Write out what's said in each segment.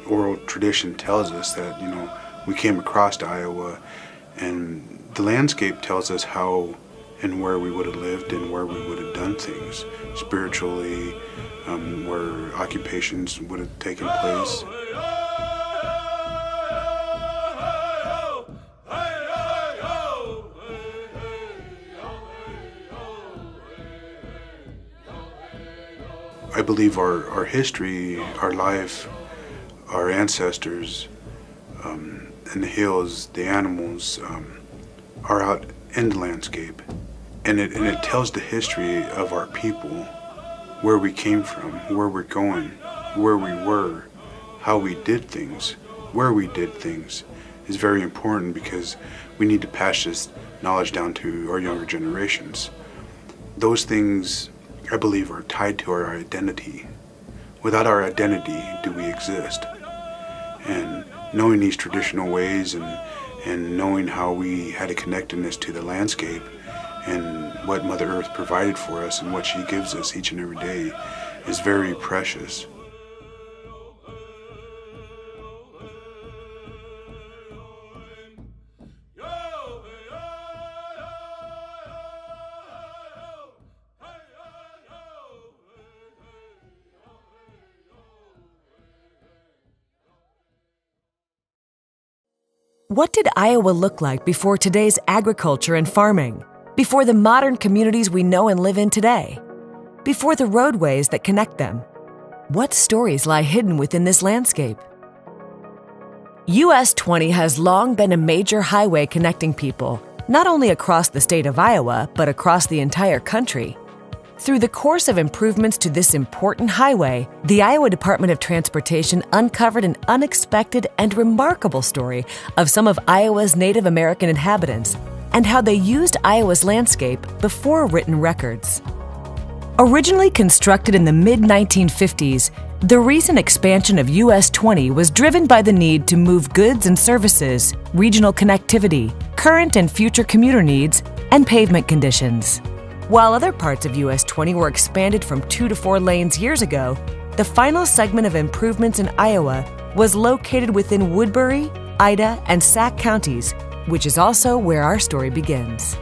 oral tradition tells us that, we came across Iowa, and the landscape tells us how and where we would have lived and where we would have done things spiritually, where occupations would have taken place. I believe our history, our life, our ancestors, and the hills, the animals, are out in the landscape. And it tells the history of our people, where we came from, where we're going, where we were, how we did things, where we did things is very important, because we need to pass this knowledge down to our younger generations. Those things, I believe, are tied to our identity. Without our identity, do we exist? And knowing these traditional ways and knowing how we had a connectedness to the landscape and what Mother Earth provided for us and what she gives us each and every day is very precious. What did Iowa look like before today's agriculture and farming? Before the modern communities we know and live in today? Before the roadways that connect them? What stories lie hidden within this landscape? US 20 has long been a major highway connecting people, not only across the state of Iowa, but across the entire country. Through the course of improvements to this important highway, the Iowa Department of Transportation uncovered an unexpected and remarkable story of some of Iowa's Native American inhabitants and how they used Iowa's landscape before written records. Originally constructed in the mid-1950s, the recent expansion of US 20 was driven by the need to move goods and services, regional connectivity, current and future commuter needs, and pavement conditions. While other parts of US 20 were expanded from 2 to 4 lanes years ago, the final segment of improvements in Iowa was located within Woodbury, Ida, and Sac counties, which is also where our story begins.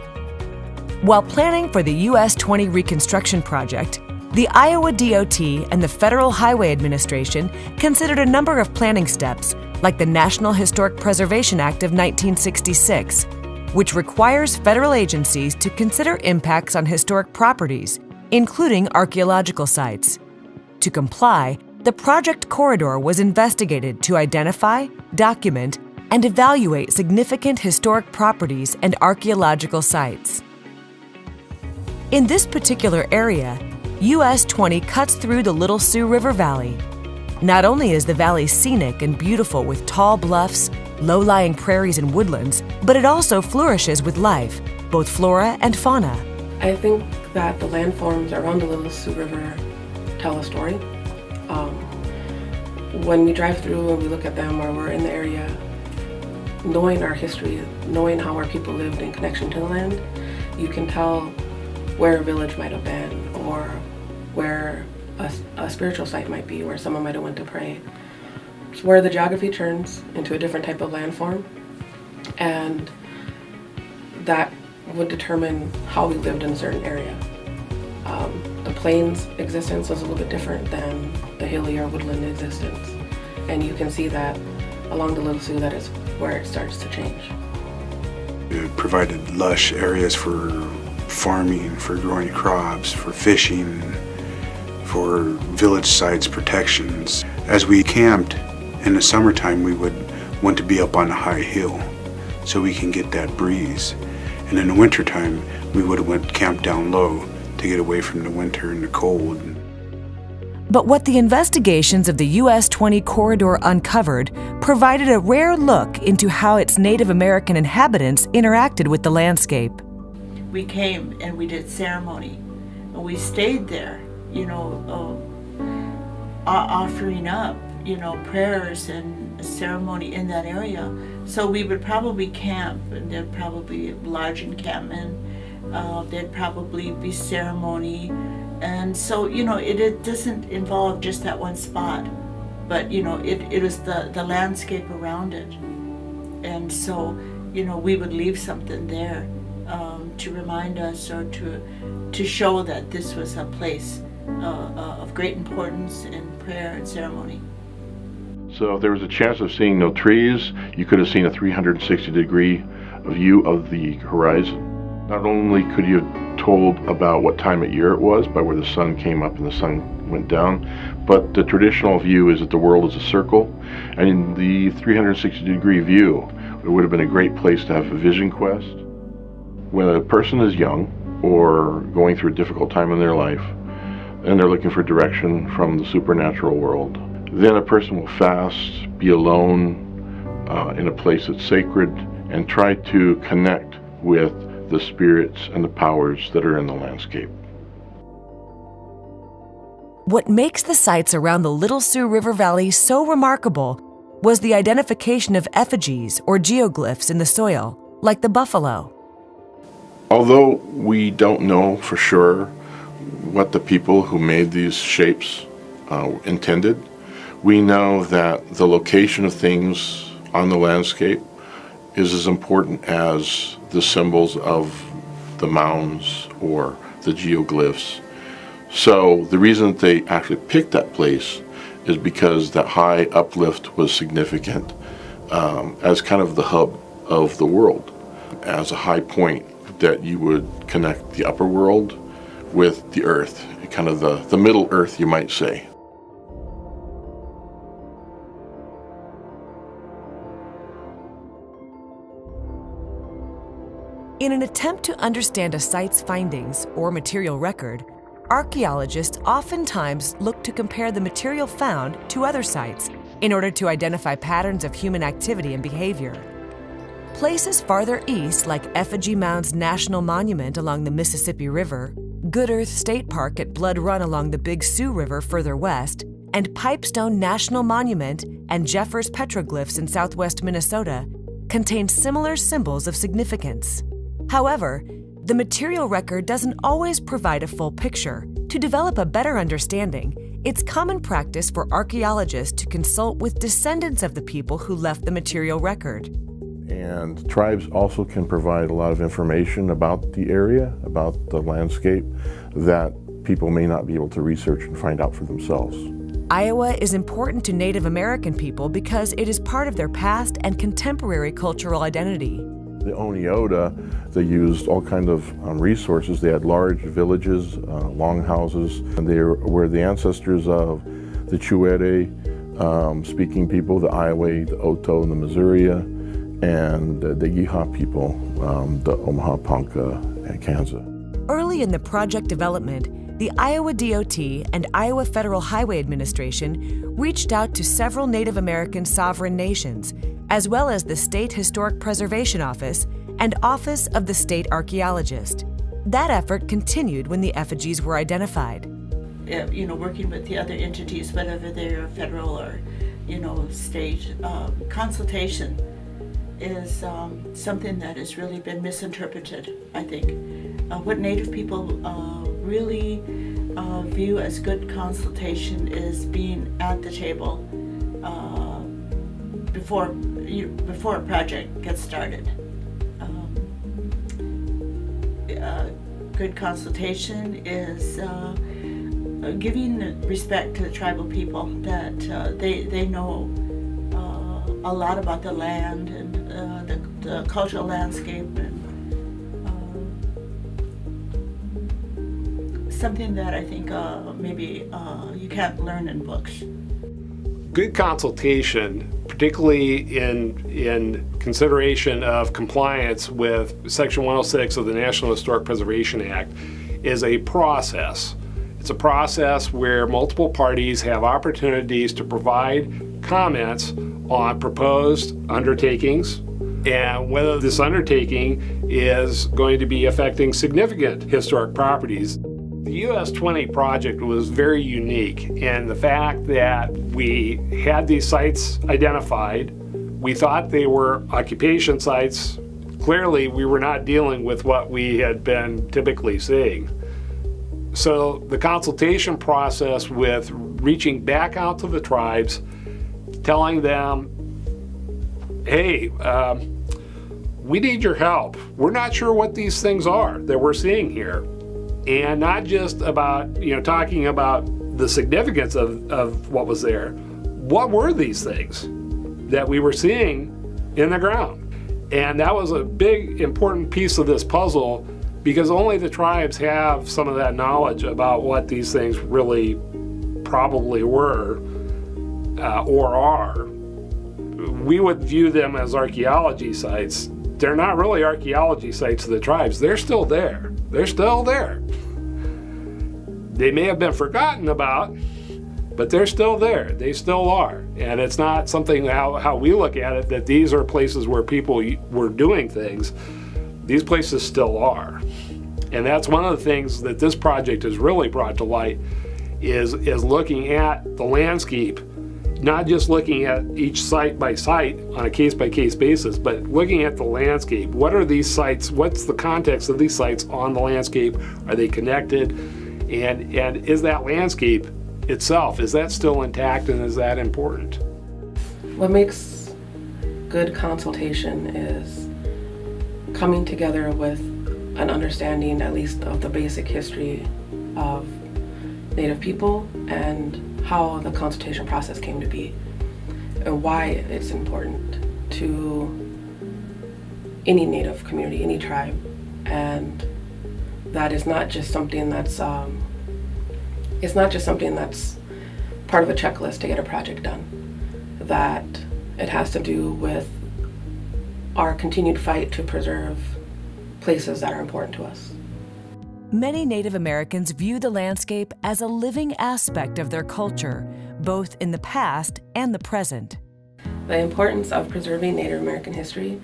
While planning for the US 20 reconstruction project, the Iowa DOT and the Federal Highway Administration considered a number of planning steps, like the National Historic Preservation Act of 1966, which requires federal agencies to consider impacts on historic properties, including archaeological sites. To comply, the project corridor was investigated to identify, document, and evaluate significant historic properties and archaeological sites. In this particular area, US 20 cuts through the Little Sioux River Valley. Not only is the valley scenic and beautiful with tall bluffs, low-lying prairies and woodlands, but it also flourishes with life, both flora and fauna. I think that the landforms around the Little Sioux River tell a story. When we drive through and we look at them or we're in the area, knowing our history, knowing how our people lived in connection to the land, you can tell where a village might have been or where a spiritual site might be, where someone might have went to pray. It's where the geography turns into a different type of landform, and that would determine how we lived in a certain area. The plains existence was a little bit different than the hilly or woodland existence, and you can see that along the Little Sioux, that is where it starts to change. It provided lush areas for farming, for growing crops, for fishing, for village sites protections. As we camped in the summertime, we would want to be up on a high hill so we can get that breeze. And in the wintertime, we would have went camped down low to get away from the winter and the cold. But what the investigations of the US 20 corridor uncovered provided a rare look into how its Native American inhabitants interacted with the landscape. We came and we did ceremony, and we stayed there, offering up, prayers and ceremony in that area. So we would probably camp, and there'd probably be a large encampment, there'd probably be ceremony. And so, it doesn't involve just that one spot. but it was the landscape around it. And so we would leave something there to remind us, or to show that this was a place of great importance in prayer and ceremony. So if there was a chance of seeing no trees, you could have seen a 360-degree view of the horizon. Not only could you have told about what time of year it was by where the sun came up and the sun went down, but the traditional view is that the world is a circle, and in the 360-degree view, it would have been a great place to have a vision quest. When a person is young or going through a difficult time in their life, and they're looking for direction from the supernatural world, then a person will fast, be alone in a place that's sacred, and try to connect with the spirits and the powers that are in the landscape. What makes the sites around the Little Sioux River Valley so remarkable was the identification of effigies or geoglyphs in the soil, like the buffalo. Although we don't know for sure what the people who made these shapes intended, we know that the location of things on the landscape is as important as the symbols of the mounds or the geoglyphs. So the reason that they actually picked that place is because that high uplift was significant as kind of the hub of the world, as a high point that you would connect the upper world with the earth, kind of the middle earth, you might say. In an attempt to understand a site's findings or material record, archaeologists oftentimes look to compare the material found to other sites in order to identify patterns of human activity and behavior. Places farther east, like Effigy Mound's National Monument along the Mississippi River, Good Earth State Park at Blood Run along the Big Sioux River further west, and Pipestone National Monument and Jeffers petroglyphs in southwest Minnesota, contain similar symbols of significance. However, the material record doesn't always provide a full picture. To develop a better understanding, it's common practice for archaeologists to consult with descendants of the people who left the material record. And tribes also can provide a lot of information about the area, about the landscape, that people may not be able to research and find out for themselves. Iowa is important to Native American people because it is part of their past and contemporary cultural identity. The Oneota, they used all kinds of resources. They had large villages, longhouses, and they were the ancestors of the Chuere speaking people, the Iowa, the Oto, and the Missouri, and the Yeehaw people, the Omaha, Ponca, and Kansas. Early in the project development, the Iowa DOT and Iowa Federal Highway Administration reached out to several Native American sovereign nations, as well as the State Historic Preservation Office and Office of the State Archaeologist. That effort continued when the effigies were identified. Working with the other entities, whether they're federal or, state, consultation is something that has really been misinterpreted, I think. What Native people really view as good consultation is being at the table before a project gets started. Good consultation is giving respect to the tribal people, that they know a lot about the land and the cultural landscape, and something that I think maybe you can't learn in books. Good consultation, particularly in consideration of compliance with Section 106 of the National Historic Preservation Act, is a process. It's a process where multiple parties have opportunities to provide comments on proposed undertakings and whether this undertaking is going to be affecting significant historic properties. The US 20 project was very unique in the fact that we had these sites identified. We thought they were occupation sites. Clearly, we were not dealing with what we had been typically seeing. So the consultation process with reaching back out to the tribes telling them, hey, we need your help. We're not sure what these things are that we're seeing here. And not just about, talking about the significance of what was there. What were these things that we were seeing in the ground? And that was a big, important piece of this puzzle, because only the tribes have some of that knowledge about what these things really probably were or are. We would view them as archaeology sites. They're not really archaeology sites to the tribes. They're still there. They're still there. They may have been forgotten about, but they're still there. They still are. And it's not something how we look at it, that these are places where people were doing things. These places still are. And that's one of the things that this project has really brought to light is looking at the landscape, not just looking at each site by site on a case-by-case basis, but looking at the landscape. What are these sites? What's the context of these sites on the landscape? Are they connected? And is that landscape itself, is that still intact, and is that important? What makes good consultation is coming together with an understanding, at least, of the basic history of Native people and how the consultation process came to be and why it's important to any Native community, any tribe, and that is not just something that's it's not just something that's part of a checklist to get a project done. That it has to do with our continued fight to preserve places that are important to us. Many Native Americans view the landscape as a living aspect of their culture, both in the past and the present. The importance of preserving Native American history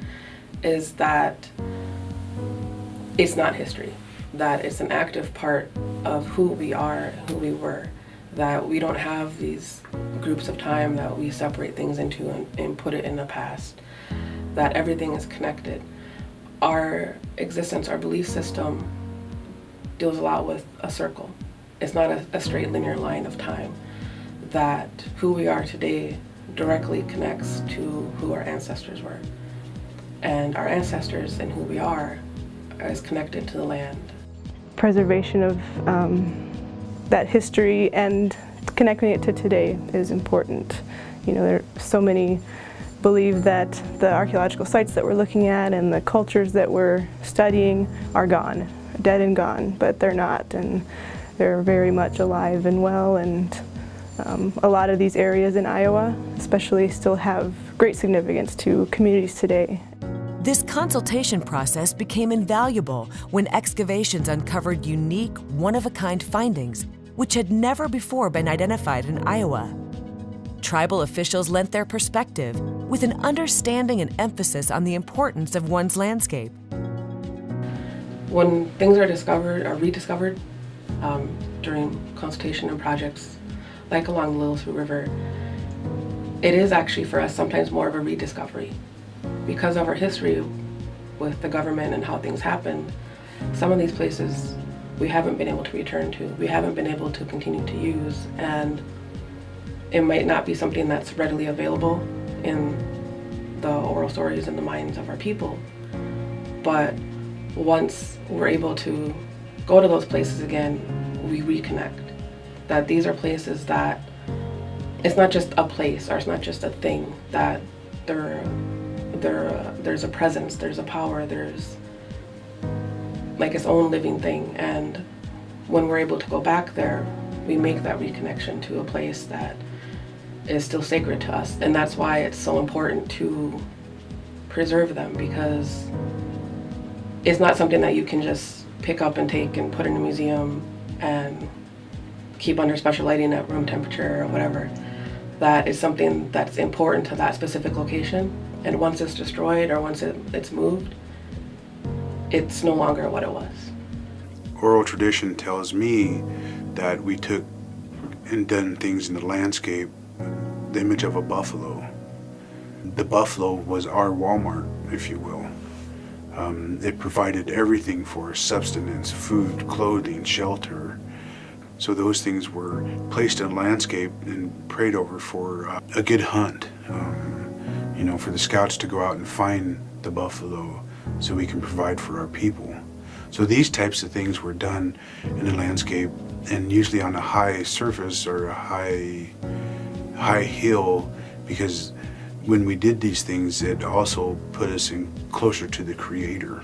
is that it's not history, that it's an active part of who we are, who we were, that we don't have these groups of time that we separate things into and put it in the past, that everything is connected. Our existence, our belief system deals a lot with a circle. It's not a straight linear line of time, that who we are today directly connects to who our ancestors were. And our ancestors and who we are is connected to the land. Preservation of that history and connecting it to today is important. There are so many believe that the archaeological sites that we're looking at and the cultures that we're studying are gone, dead and gone, but they're not, and they're very much alive and well, and a lot of these areas in Iowa especially still have great significance to communities today. This consultation process became invaluable when excavations uncovered unique, one-of-a-kind findings which had never before been identified in Iowa. Tribal officials lent their perspective with an understanding and emphasis on the importance of one's landscape. When things are discovered or rediscovered during consultation and projects, like along the Little River, it is actually for us sometimes more of a rediscovery. Because of our history with the government and how things happen, some of these places we haven't been able to return to, we haven't been able to continue to use, and it might not be something that's readily available in the oral stories and the minds of our people. But once we're able to go to those places again, we reconnect. That these are places that it's not just a place or it's not just a thing, that there's a presence, there's a power, there's like its own living thing. And when we're able to go back there, we make that reconnection to a place that is still sacred to us. And that's why it's so important to preserve them, because it's not something that you can just pick up and take and put in a museum and keep under special lighting at room temperature or whatever. That is something that's important to that specific location. And once it's destroyed or once it's moved, it's no longer what it was. Oral tradition tells me that we took and done things in the landscape, the image of a buffalo. The buffalo was our Walmart, if you will. It provided everything for us: subsistence, food, clothing, shelter. So those things were placed in a landscape and prayed over for a good hunt, for the scouts to go out and find the buffalo so we can provide for our people. So these types of things were done in a landscape, and usually on a high surface or a high hill, because when we did these things, it also put us in closer to the Creator.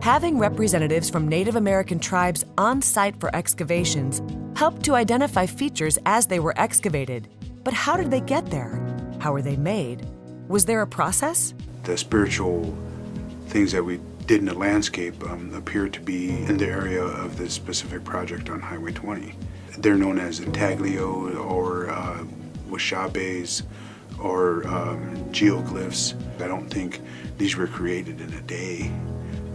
Having representatives from Native American tribes on site for excavations helped to identify features as they were excavated. But how did they get there? How were they made? Was there a process? The spiritual things that we did in the landscape appear to be in the area of this specific project on Highway 20. They're known as intaglio or washabes or geoglyphs. I don't think these were created in a day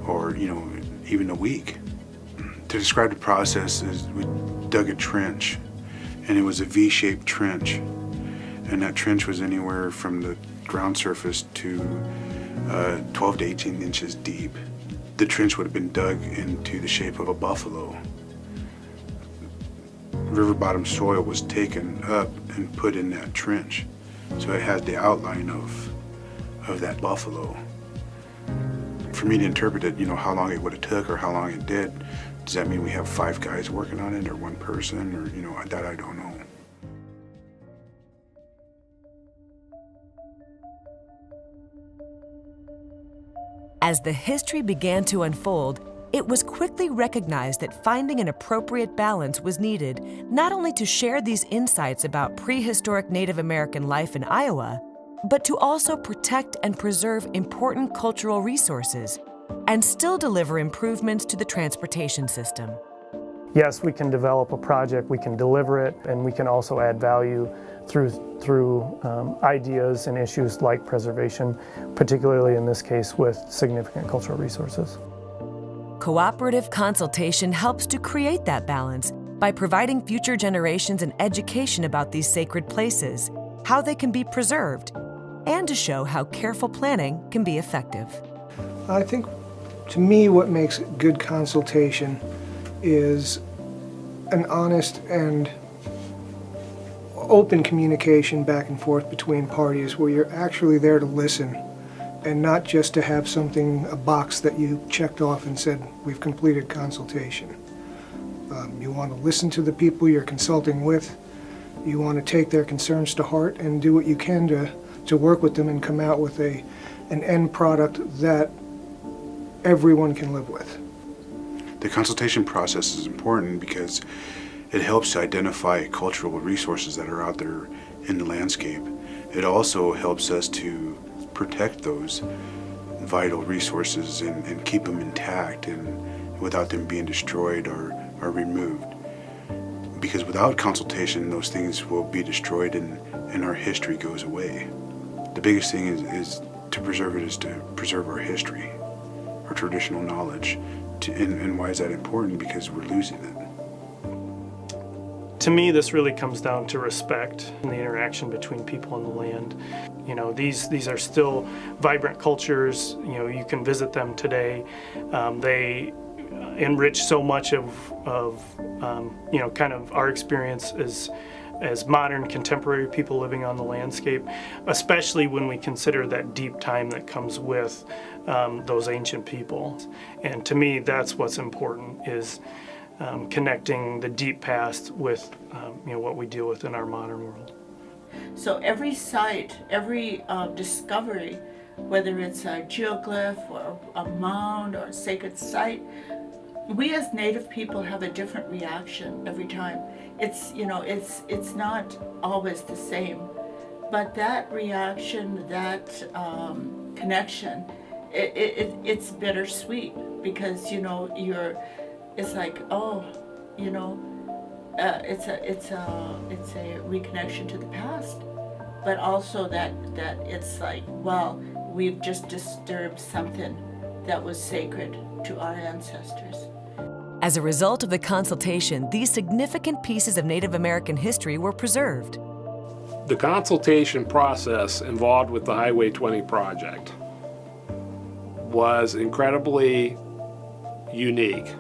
or even a week. To describe the process is we dug a trench, and it was a V-shaped trench, and that trench was anywhere from the ground surface to 12 to 18 inches deep. The trench would have been dug into the shape of a buffalo. River bottom soil was taken up and put in that trench, so it had the outline of that buffalo. For me to interpret it, how long it would have took or how long it did, does that mean we have 5 guys working on it or 1 person or, that I don't know. As the history began to unfold, it was quickly recognized that finding an appropriate balance was needed, not only to share these insights about prehistoric Native American life in Iowa, but to also protect and preserve important cultural resources and still deliver improvements to the transportation system. Yes, we can develop a project, we can deliver it, and we can also add value through ideas and issues like preservation, particularly in this case with significant cultural resources. Cooperative consultation helps to create that balance by providing future generations an education about these sacred places, how they can be preserved, and to show how careful planning can be effective. I think, to me, what makes good consultation is an honest and open communication back and forth between parties where you're actually there to listen and not just to have a box that you checked off and said, we've completed consultation. You want to listen to the people you're consulting with. You want to take their concerns to heart and do what you can to work with them and come out with an end product that everyone can live with. The consultation process is important because it helps to identify cultural resources that are out there in the landscape. It also helps us to protect those vital resources and keep them intact and without them being destroyed or removed. Because without consultation, those things will be destroyed and our history goes away. The biggest thing is to preserve it is to preserve our history, our traditional knowledge. And why is that important? Because we're losing it. To me, this really comes down to respect and the interaction between people and the land. These are still vibrant cultures. You can visit them today. They enrich so much of kind of our experience as modern contemporary people living on the landscape, especially when we consider that deep time that comes with those ancient people. And to me, that's what's important, is connecting the deep past with what we deal with in our modern world. So every site, every discovery, whether it's a geoglyph or a mound or a sacred site, we as Native people have a different reaction every time. It's not always the same, but that reaction, that connection, it's bittersweet because it's like, it's a reconnection to the past, but also that it's like, well, we've just disturbed something that was sacred to our ancestors. As a result of the consultation, these significant pieces of Native American history were preserved. The consultation process involved with the Highway 20 project was incredibly unique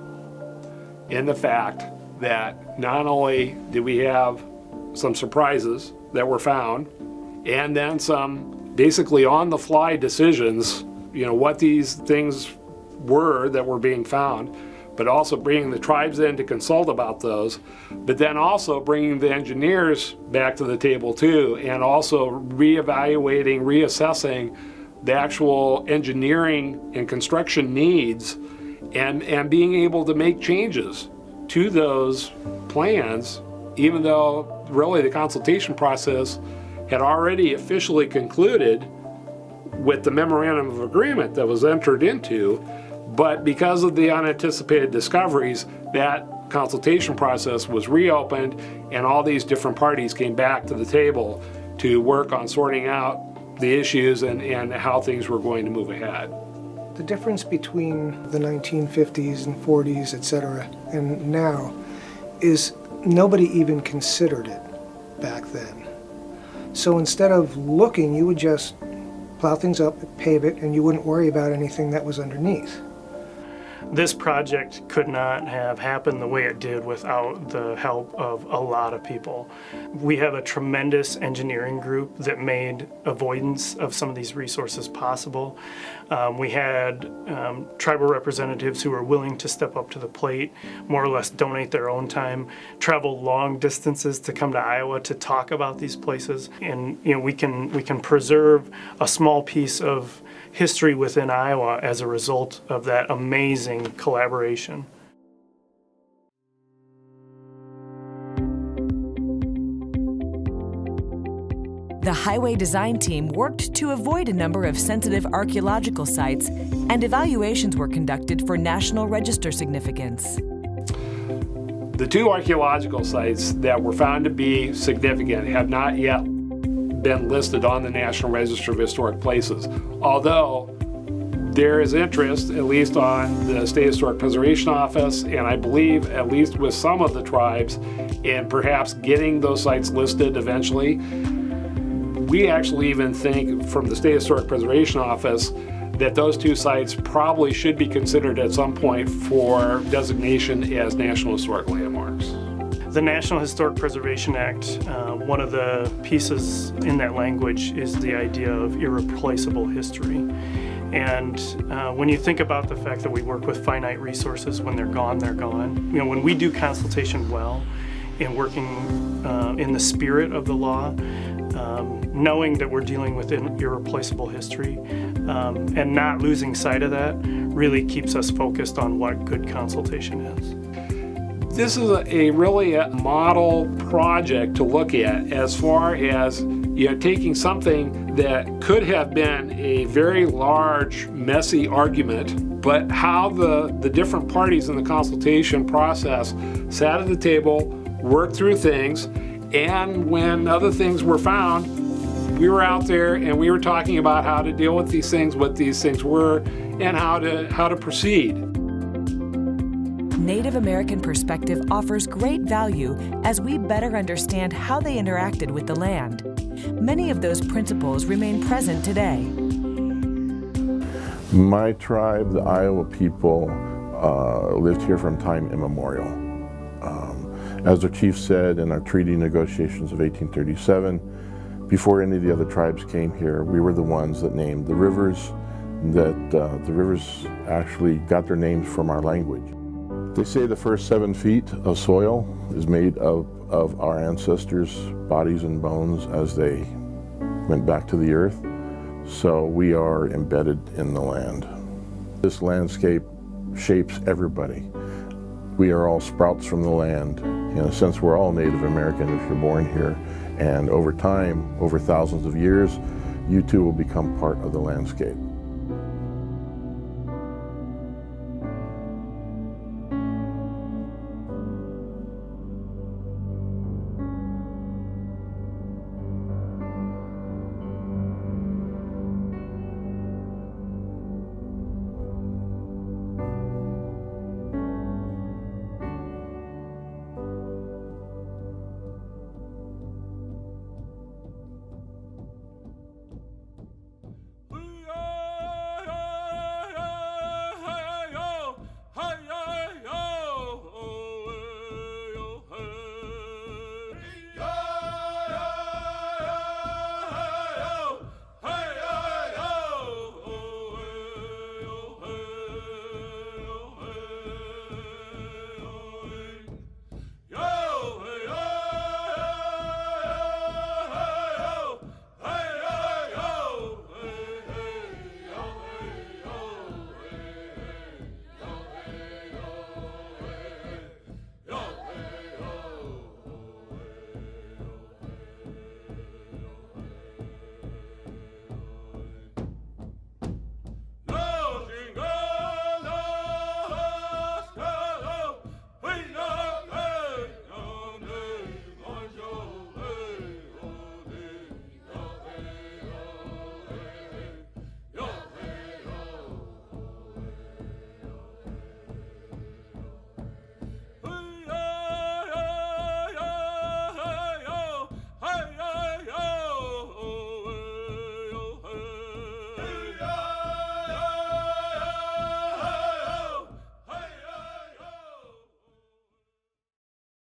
in the fact that not only did we have some surprises that were found, and then some basically on-the-fly decisions, what these things were that were being found, but also bringing the tribes in to consult about those, but then also bringing the engineers back to the table too, and also reevaluating, reassessing the actual engineering and construction needs, and being able to make changes to those plans, even though really the consultation process had already officially concluded with the memorandum of agreement that was entered into. But because of the unanticipated discoveries, that consultation process was reopened, and all these different parties came back to the table to work on sorting out the issues and how things were going to move ahead. The difference between the 1950s and 40s, etc., and now is nobody even considered it back then. So instead of looking, you would just plow things up, pave it, and you wouldn't worry about anything that was underneath. This project could not have happened the way it did without the help of a lot of people. We have a tremendous engineering group that made avoidance of some of these resources possible. We had tribal representatives who were willing to step up to the plate, more or less donate their own time, travel long distances to come to Iowa to talk about these places. And we can preserve a small piece of history within Iowa as a result of that amazing collaboration. The highway design team worked to avoid a number of sensitive archaeological sites, and evaluations were conducted for National Register significance. The two archaeological sites that were found to be significant have not yet been listed on the National Register of Historic Places, although there is interest, at least on the State Historic Preservation Office, and I believe at least with some of the tribes, in perhaps getting those sites listed eventually. We actually even think from the State Historic Preservation Office that those two sites probably should be considered at some point for designation as National Historic Landmarks. The National Historic Preservation Act, one of the pieces in that language is the idea of irreplaceable history. And when you think about the fact that we work with finite resources, when they're gone, they're gone. When we do consultation well and working in the spirit of the law, knowing that we're dealing with irreplaceable history and not losing sight of that really keeps us focused on what good consultation is. This is really a model project to look at as far as taking something that could have been a very large, messy argument, but how the different parties in the consultation process sat at the table, worked through things, and when other things were found, we were out there and we were talking about how to deal with these things, what these things were, and how to proceed. Native American perspective offers great value as we better understand how they interacted with the land. Many of those principles remain present today. My tribe, the Iowa people, lived here from time immemorial. As the chief said in our treaty negotiations of 1837, before any of the other tribes came here, we were the ones that named the rivers, that the rivers actually got their names from our language. They say the first 7 feet of soil is made of our ancestors' bodies and bones as they went back to the earth. So we are embedded in the land. This landscape shapes everybody. We are all sprouts from the land. In a sense, we're all Native American if you're born here. And over time, over thousands of years, you too will become part of the landscape.